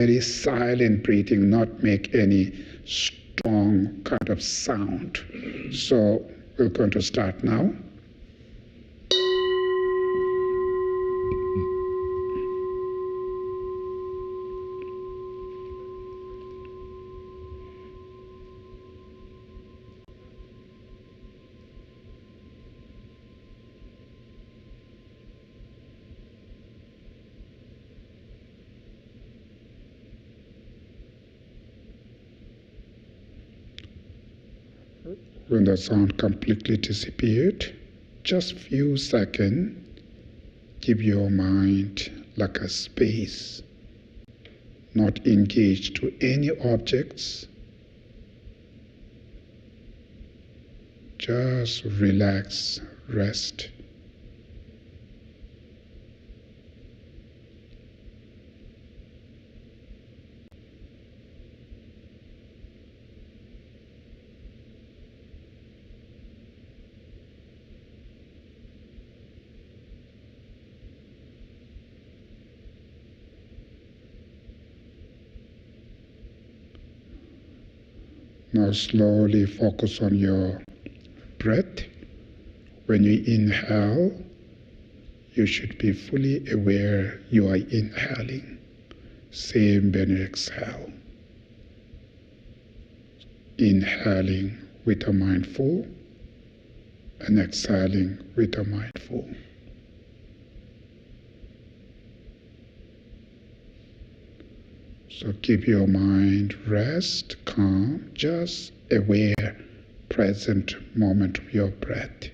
very silent breathing, not make any strong kind of sound. So we're going to start now. When the sound completely disappeared, just few seconds, give your mind like a space, not engaged to any objects. Just relax, rest. Now slowly focus on your breath. When you inhale, you should be fully aware you are inhaling. Same when you exhale. Inhaling with a mindful and exhaling with a mindful. So keep your mind rest, calm, just aware, present moment of your breath.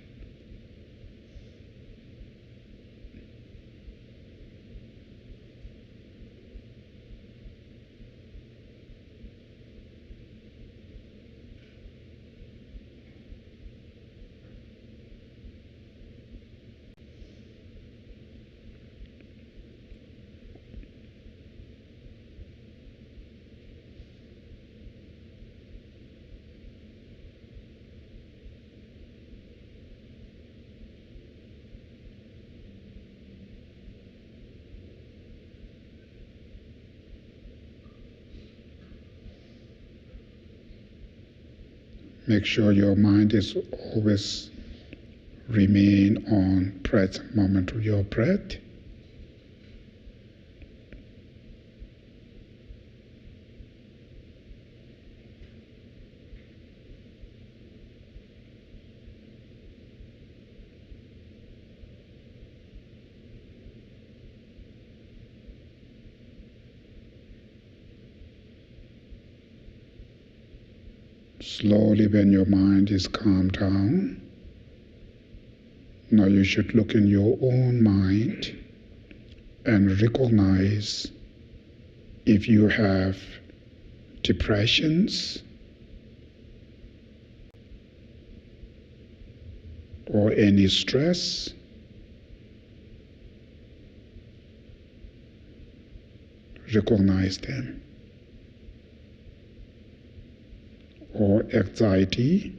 Make sure your mind is always remain on present moment of your breath. Slowly, when your mind is calmed down, now you should look in your own mind and recognize if you have depressions or any stress. Recognize them. Or anxiety,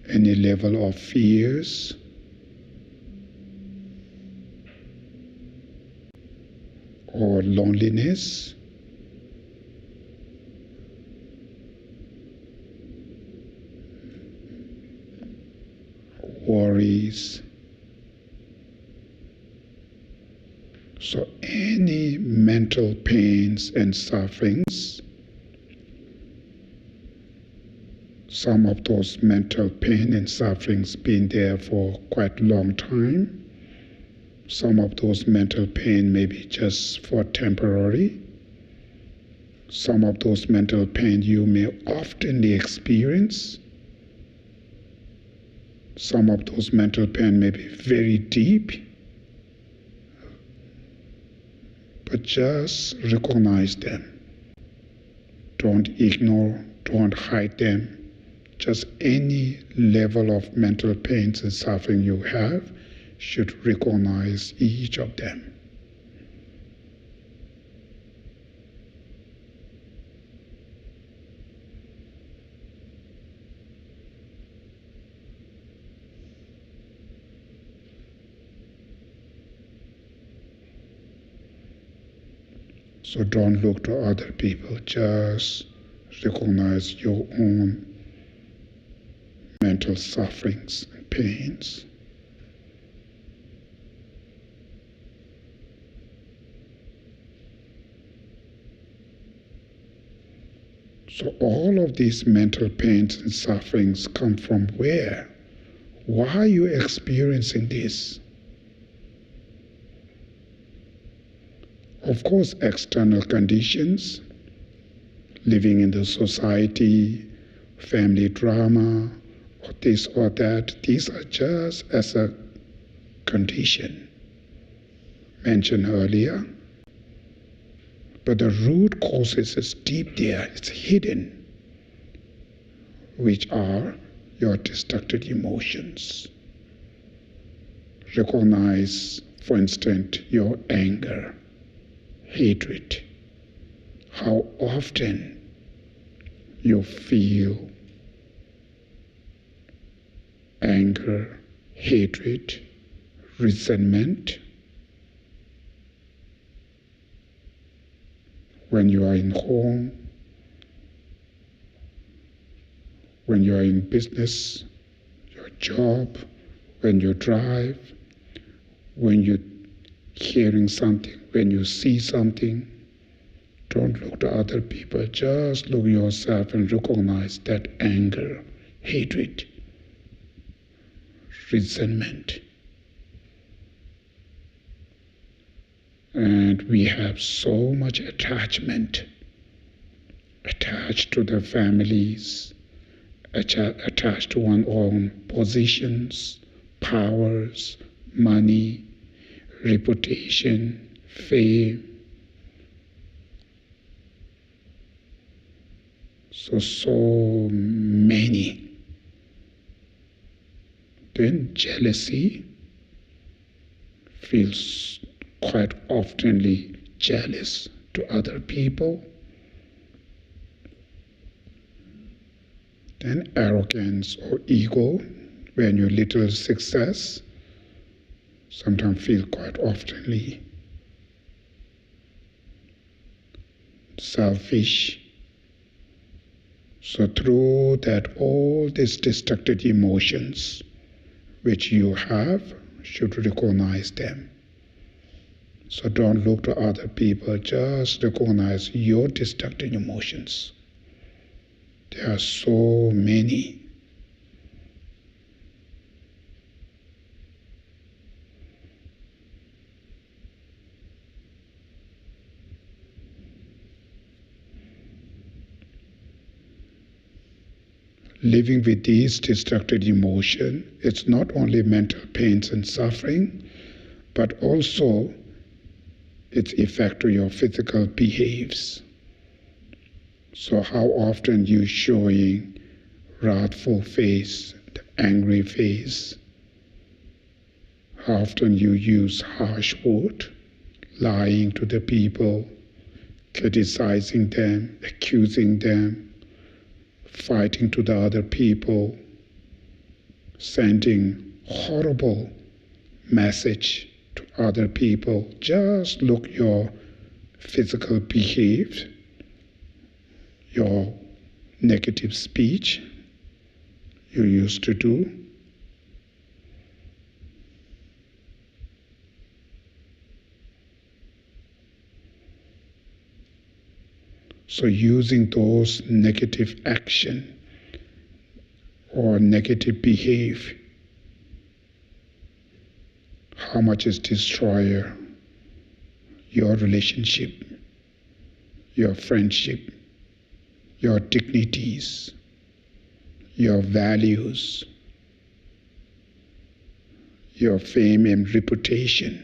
any level of fears, or loneliness, worries. So any mental pains and sufferings, some of those mental pain and sufferings been there for quite a long time. Some of those mental pain may be just for temporary. Some of those mental pain you may often experience. Some of those mental pain may be very deep. But just recognize them. Don't ignore, don't hide them. Just any level of mental pains and suffering you have, should recognize each of them. So don't look to other people, just recognize your own mental sufferings and pains. So all of these mental pains and sufferings come from where? Why are you experiencing this? Of course, external conditions, living in the society, family drama, or this or that, these are just as a condition mentioned earlier. But the root causes is deep there, it's hidden, which are your destructive emotions. Recognize, for instance, your anger, hatred, how often you feel anger, hatred, resentment when you are in home, when you are in business, your job, when you drive, when you're hearing something, when you see something. Don't look to other people, just look at yourself and recognize that anger, hatred, resentment. And we have so much attachment, attached to the families, attached to one's own positions, powers, money, reputation, fame. So many. Then jealousy, feels quite oftenly jealous to other people. Then arrogance or ego, when you little success, sometimes feel quite oftenly selfish. So through that, all these destructive emotions which you have, should recognize them. So don't look to other people, just recognize your destructive emotions. There are so many. Living with these destructive emotions, it's not only mental pains and suffering, but also its effect to your physical behaves. So how often you showing wrathful face, the angry face? How often you use harsh word, lying to the people, criticizing them, accusing them, fighting to the other people, sending horrible message to other people. Just look your physical behavior, your negative speech you used to do. So using those negative action or negative behavior, how much is destroy your relationship, your friendship, your dignities, your values, your fame and reputation.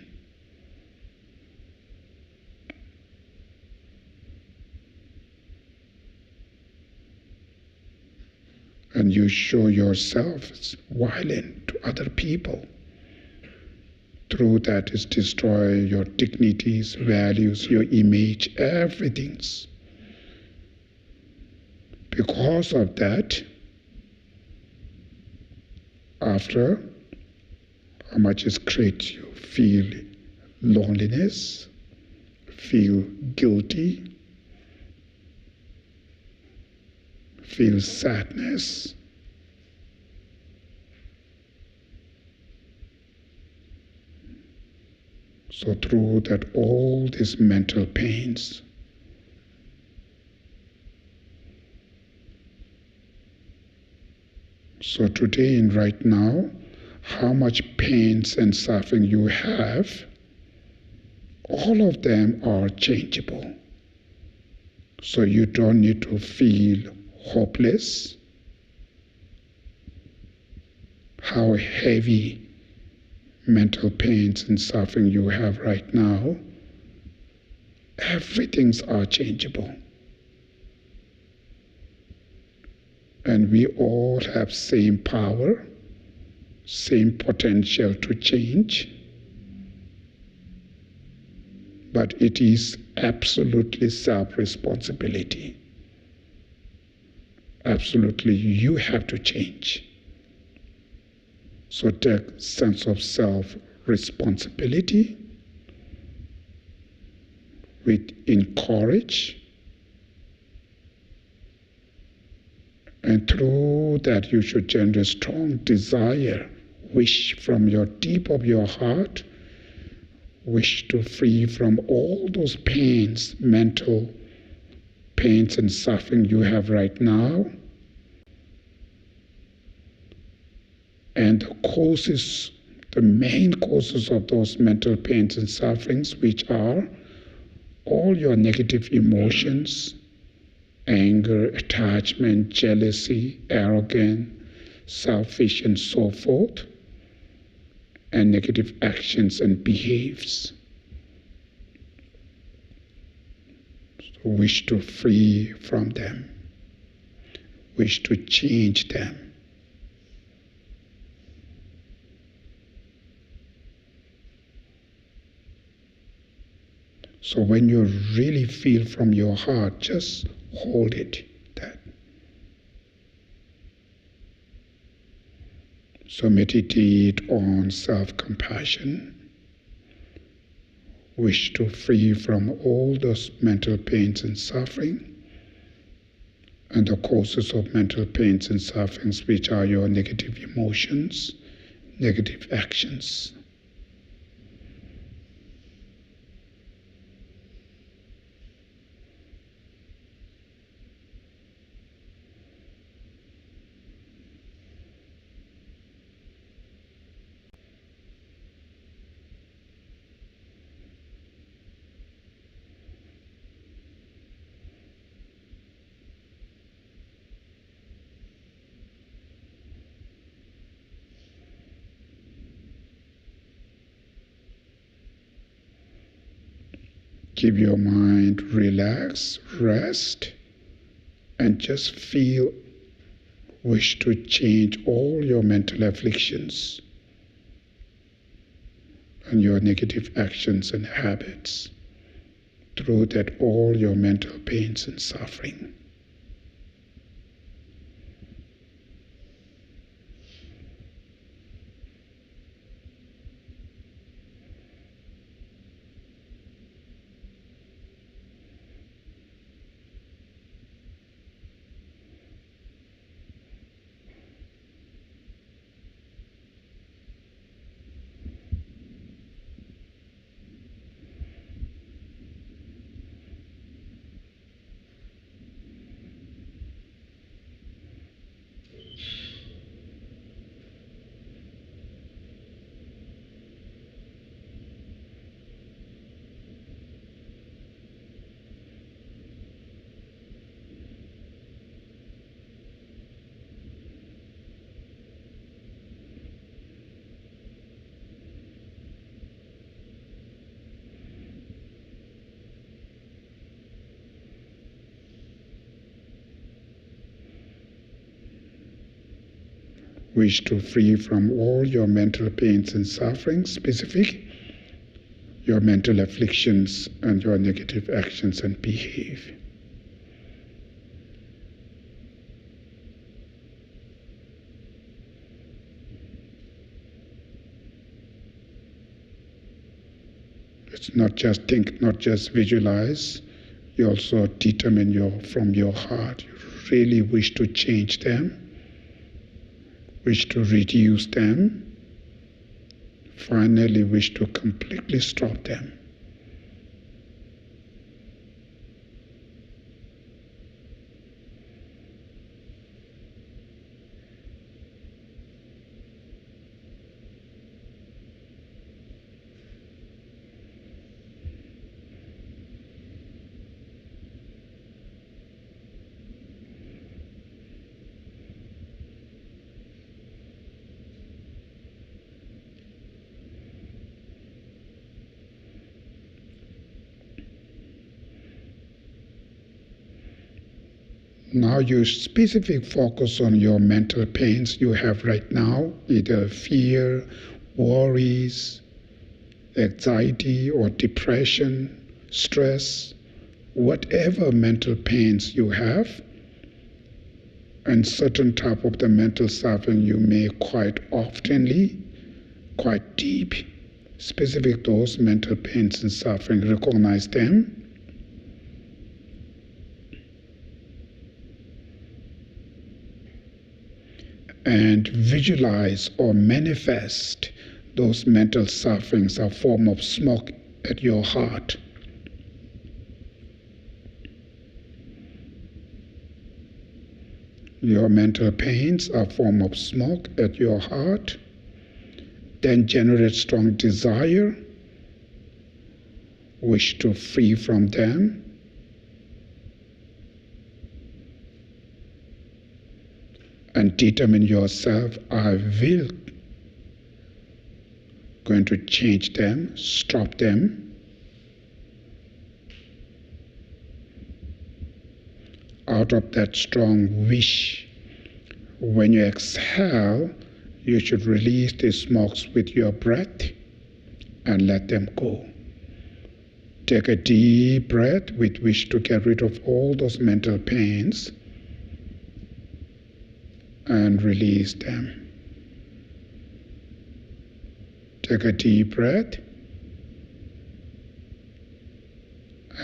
And you show yourself as violent to other people. Through that is destroy your dignities, values, your image, everything. Because of that, after how much is great, you feel loneliness, feel guilty, feel sadness, so through that all these mental pains, so today and right now, how much pains and suffering you have, all of them are changeable. So you don't need to feel hopeless, how heavy mental pains and suffering you have right now. Everything's are changeable. And we all have same power, same potential to change. But it is absolutely self-responsibility. Absolutely, you have to change. So take sense of self-responsibility with encourage, and through that you should generate strong desire, wish from your deep of your heart, wish to free from all those pains, mental pains and suffering you have right now, and the causes, the main causes of those mental pains and sufferings, which are all your negative emotions, anger, attachment, jealousy, arrogance, selfish, and so forth, and negative actions and behaves. So wish to free from them, wish to change them. So when you really feel from your heart, just hold it, that. So meditate on self-compassion, wish to free from all those mental pains and suffering, and the causes of mental pains and sufferings, which are your negative emotions, negative actions. Keep your mind relaxed, rest, and just feel, wish to change all your mental afflictions and your negative actions and habits through that all your mental pains and suffering. Wish to free from all your mental pains and sufferings, specific, your mental afflictions and your negative actions and behavior. It's not just think, not just visualize. You also determine from your heart. You really wish to change them, wish to reduce them, finally wish to completely stop them. Now you specific focus on your mental pains you have right now, either fear, worries, anxiety or depression, stress, whatever mental pains you have, and certain type of the mental suffering you may quite oftenly, quite deep, specific those mental pains and suffering, recognize them. And visualize or manifest those mental sufferings a form of smoke at your heart. Your mental pains are a form of smoke at your heart. Then generate strong desire, wish to free from them. And determine yourself, I will going to change them, stop them. Out of that strong wish, when you exhale, you should release the smokes with your breath and let them go. Take a deep breath with which to get rid of all those mental pains and release them. Take a deep breath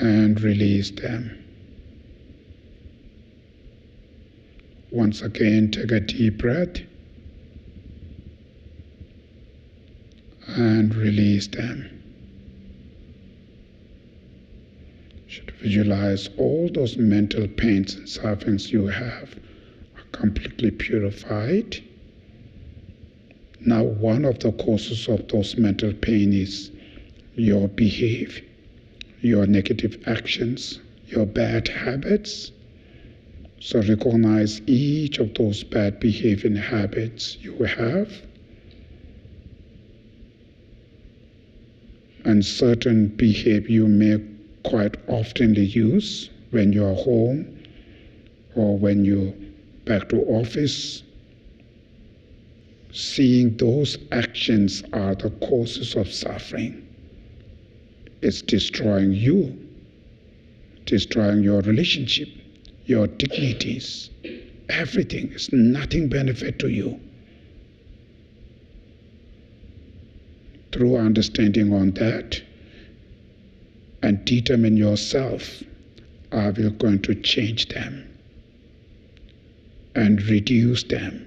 and release them. Once again, take a deep breath and release them. You should visualize all those mental pains and sufferings you have completely purified. Now one of the causes of those mental pain is your behavior, your negative actions, your bad habits. So recognize each of those bad behavior and habits you have, and certain behavior you may quite oftenly use when you're home or when you back to office. Seeing those actions are the causes of suffering. It's destroying you, destroying your relationship, your dignities, everything. It's nothing benefit to you. Through understanding on that and determine yourself, I will going to change them and reduce them,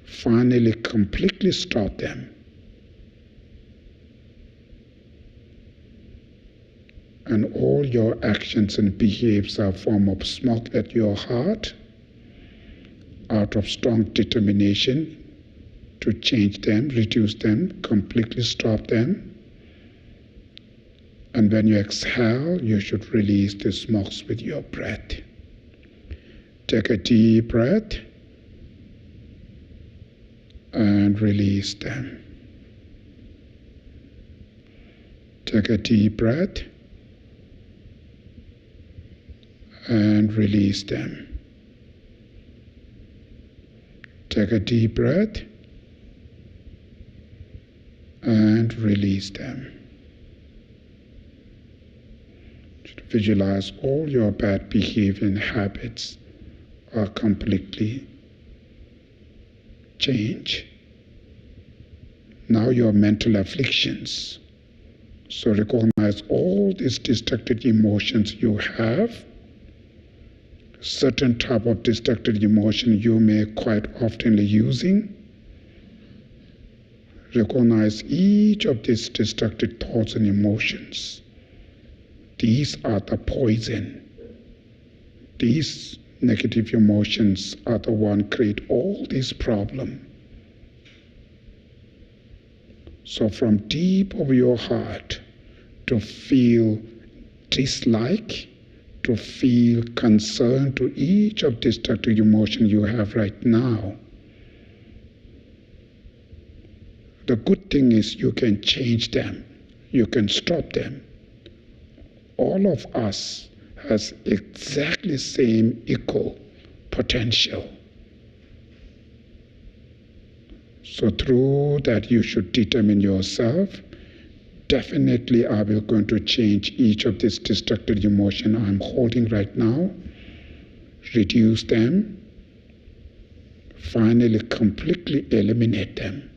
finally completely stop them. And all your actions and behaviors are a form of smoke at your heart, out of strong determination to change them, reduce them, completely stop them. And when you exhale, you should release the smokes with your breath. Take a deep breath and release them. Take a deep breath and release them. Take a deep breath and release them. Visualize all your bad behavior and habits are completely changed. Now your mental afflictions, So recognize all these distracted emotions you have. Certain type of distracted emotion you may quite often be using. Recognize each of these distracted thoughts and emotions. These are the poison. These negative emotions are the one create all this problem. So from deep of your heart, to feel dislike, to feel concern to each of destructive emotions you have right now. The good thing is you can change them. You can stop them. All of us has exactly same equal potential. So through that you should determine yourself, definitely I will going to change each of these destructive emotions I'm holding right now, reduce them, finally completely eliminate them.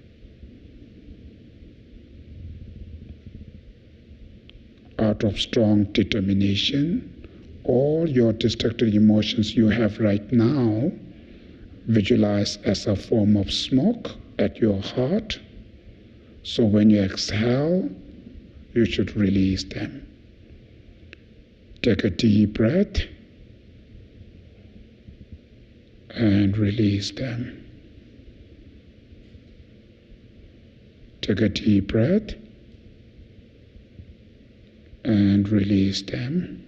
Out of strong determination, all your destructive emotions you have right now, visualize as a form of smoke at your heart. So when you exhale, you should release them. Take a deep breath and release them. Take a deep breath and release them.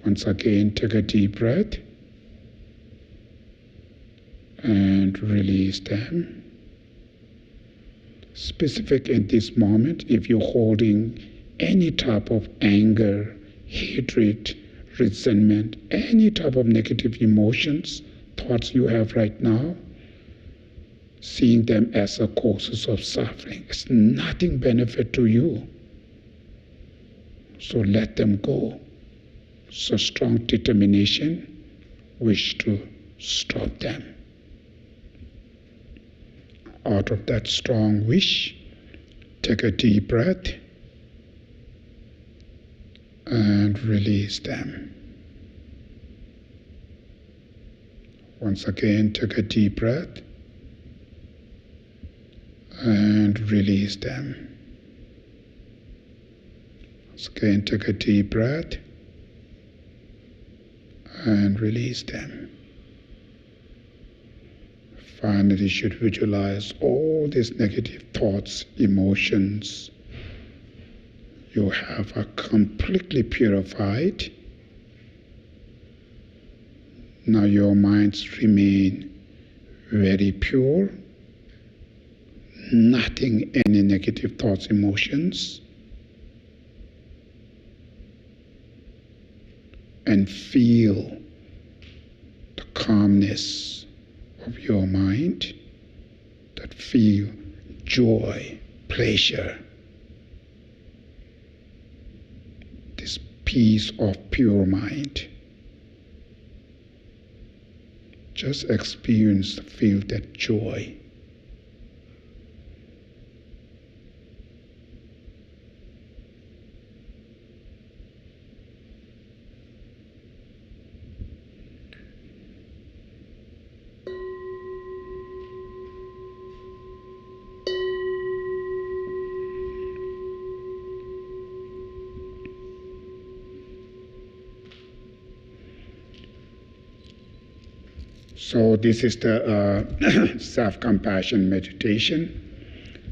Once again, take a deep breath and release them. Specific in this moment, if you're holding any type of anger, hatred, resentment, any type of negative emotions, thoughts you have right now, seeing them as a causes of suffering. It's nothing benefit to you. So let them go. So strong determination, wish to stop them. Out of that strong wish, take a deep breath and release them. Once again, take a deep breath and release them. Once again, take a deep breath and release them. Finally, you should visualize all these negative thoughts, emotions you have are completely purified. Now your minds remain very pure. Nothing, any negative thoughts, emotions. And feel the calmness of your mind, that feel joy, pleasure, this peace of pure mind. Just experience, feel that joy. So this is the self-compassion meditation.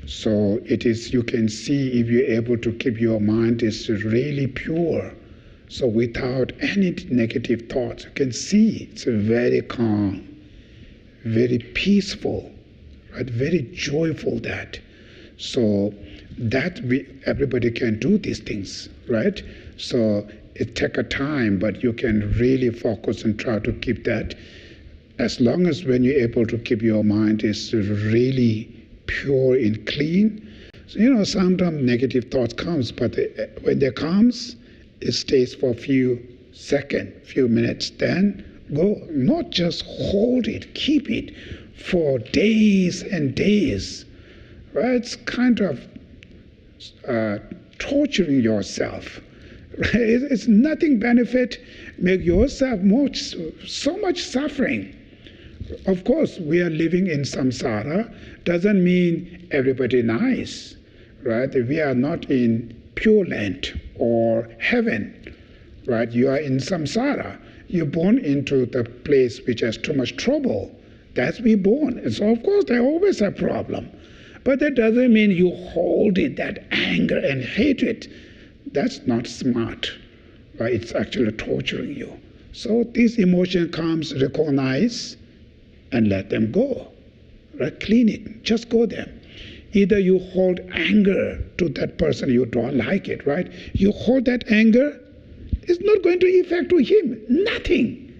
So it is, you can see if you're able to keep your mind is really pure. So without any negative thoughts, you can see it's very calm, very peaceful, right? Very joyful that. So that everybody can do these things, right? So it takes a time, but you can really focus and try to keep that. As long as when you're able to keep your mind is really pure and clean. So, sometimes negative thoughts comes, but when they comes, it stays for a few seconds, few minutes, then go. Not just hold it, keep it for days and days. Right? It's kind of torturing yourself. Right? It's nothing benefit, make yourself so much suffering. Of course, we are living in samsara, doesn't mean everybody nice, right? We are not in Pure Land or heaven, right? You are in samsara. You're born into the place which has too much trouble. That's we born. And so of course they always have problem. But that doesn't mean you hold it, that anger and hatred. That's not smart. Right? It's actually torturing you. So this emotion comes, recognize, and let them go. Right? Clean it. Just go there. Either you hold anger to that person, you don't like it, right? You hold that anger, it's not going to affect to him. Nothing.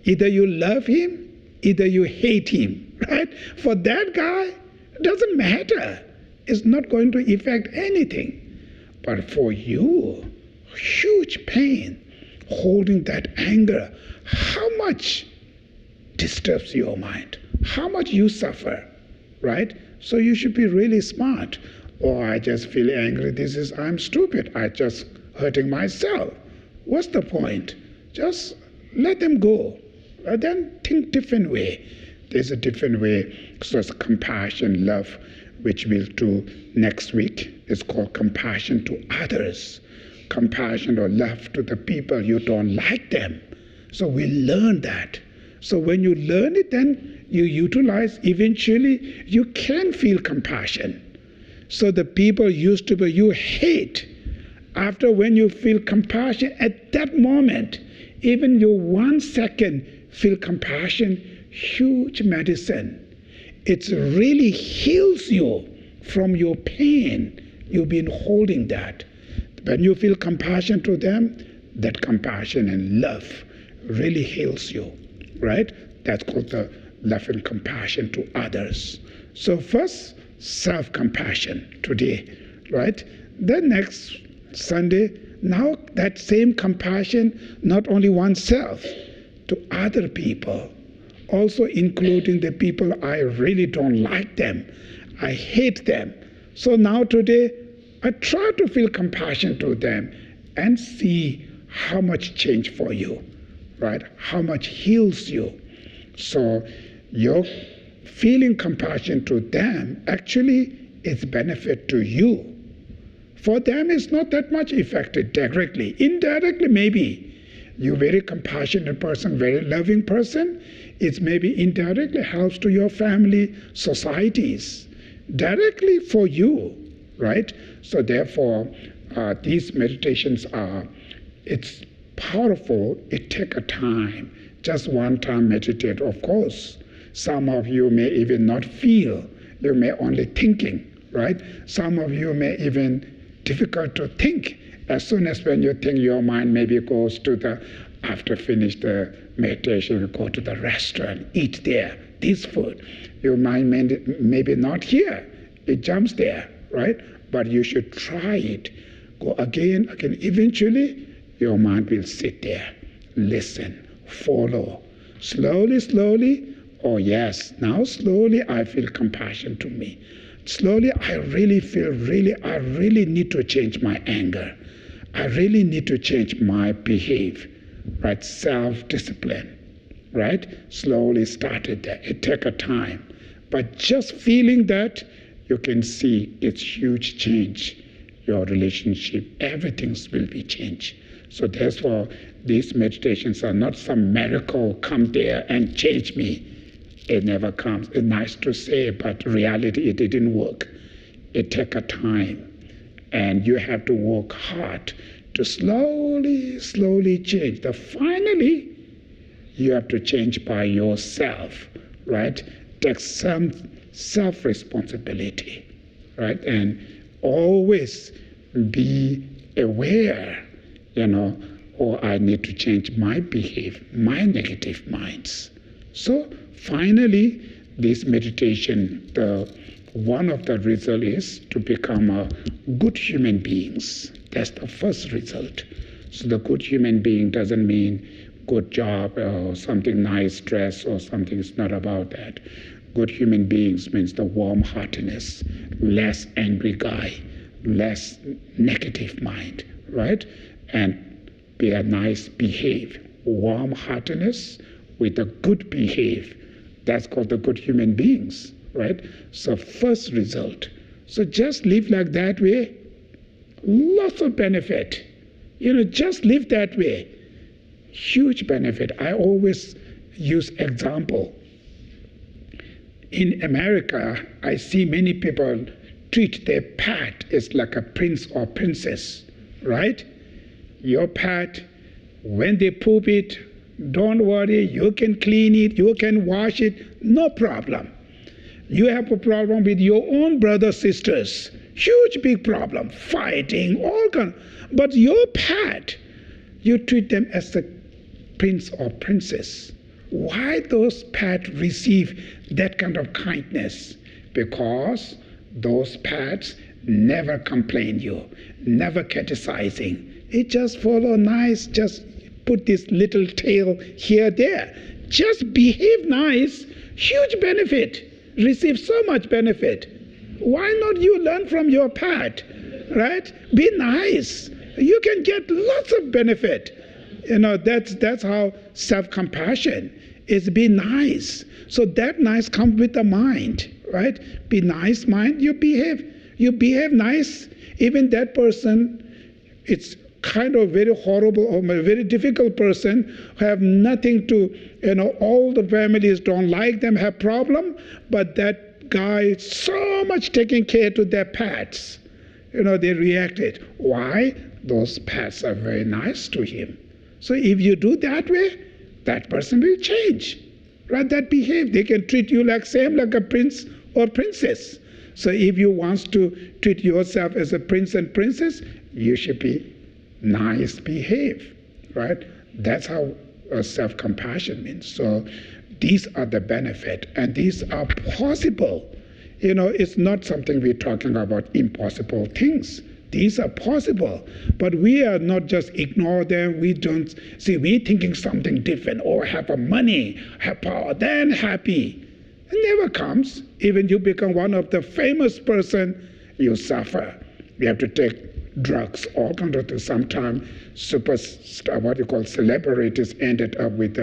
Either you love him, either you hate him, right? For that guy, it doesn't matter. It's not going to affect anything. But for you, huge pain, holding that anger, how much disturbs your mind? How much you suffer, right? So you should be really smart. Oh, I just feel angry. I'm stupid. I just hurting myself. What's the point? Just let them go. Then think different way. There's a different way. So it's compassion, love, which we'll do next week. It's called compassion to others. Compassion or love to the people you don't like them. So we learn that. So when you learn it, then you utilize, eventually you can feel compassion. So the people used to be you hate. After when you feel compassion, at that moment, even you 1 second feel compassion, huge medicine. It really heals you from your pain. You've been holding that. When you feel compassion to them, that compassion and love really heals you, right? That's called the love and compassion to others. So first, self-compassion today, right? Then next Sunday, now that same compassion, not only oneself, to other people, also including the people I really don't like them, I hate them. So now today, I try to feel compassion to them and see how much change for you, right? How much heals you. So your feeling compassion to them actually is benefit to you. For them, it's not that much affected directly. Indirectly, maybe. You're a very compassionate person, very loving person. It maybe indirectly helps to your family, societies. Directly for you, right? So therefore, these meditations it's powerful. It takes a time. Just one time meditate, of course. Some of you may even not feel. You may only thinking, right? Some of you may even difficult to think. As soon as when you think, your mind maybe goes to after finish the meditation, you go to the restaurant, eat there, this food. Your mind maybe not here. It jumps there, right? But you should try it. Go again. Eventually, your mind will sit there, listen, follow. Slowly, slowly, oh yes, now slowly I feel compassion to me. Slowly, I really feel, I really need to change my anger. I really need to change my behavior, right? Self-discipline, right? Slowly started there. It takes a time. But just feeling that, you can see it's huge change. Your relationship, everything will be changed. So therefore, these meditations are not some miracle, come there and change me. It never comes. It's nice to say, but reality, it didn't work. It takes a time. And you have to work hard to slowly, slowly change. Finally, you have to change by yourself, right? Take some self-responsibility, right? And always be aware, I need to change my behavior, my negative minds. So finally, this meditation, one of the results is to become a good human beings. That's the first result. So the good human being doesn't mean good job or something nice dress or something. It's not about that. Good human beings means the warm heartedness, less angry guy, less negative mind, right? And be a nice behave, warm-heartedness with a good behave. That's called the good human beings, right? So first result. So just live like that way, lots of benefit. Just live that way. Huge benefit. I always use example. In America, I see many people treat their pet as like a prince or princess, right? Your pet, when they poop it, don't worry, you can clean it, you can wash it, no problem. You have a problem with your own brothers, sisters, huge big problem, fighting, all kind. But your pet, you treat them as a prince or princess. Why those pets receive that kind of kindness? Because those pets never complain you, never criticizing. It just follow nice, just put this little tail here, there. Just behave nice, huge benefit. Receive so much benefit. Why not you learn from your pet, right? Be nice. You can get lots of benefit. That's how self-compassion is. Be nice. So that nice comes with the mind, right? Be nice mind, you behave nice. Even that person, it's kind of very horrible or a very difficult person who have nothing to, all the families don't like them, have problem, but that guy is so much taking care to their pets. They reacted. Why? Those pets are very nice to him. So if you do that way, that person will change. Right? That behave. They can treat you like a prince or princess. So if you want to treat yourself as a prince and princess, you should be nice behave, right? That's how self-compassion means. So these are the benefit, and these are possible. It's not something we're talking about impossible things. These are possible, but we are not just ignore them. We don't see, we're thinking something different, or have a money, have power, then happy. It never comes. Even you become one of the famous person, you suffer. You have to take drugs, all kinds of things. Sometimes superstar, what you call celebrities, ended up with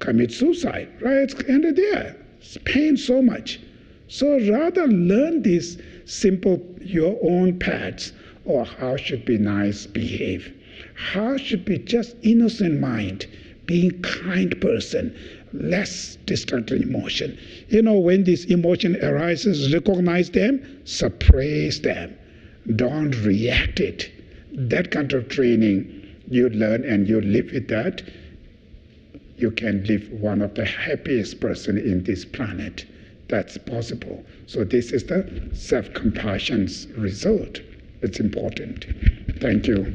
commit suicide, right? It's ended there. It's pain so much. So rather learn these simple, your own paths, or how should be nice behave. How should be just innocent mind, being kind person, less destructive emotion. When this emotion arises, recognize them, suppress them. Don't react it. That kind of training you learn and you live with that, you can live one of the happiest person in this planet. That's possible. So this is the self-compassion's result. It's important. Thank you.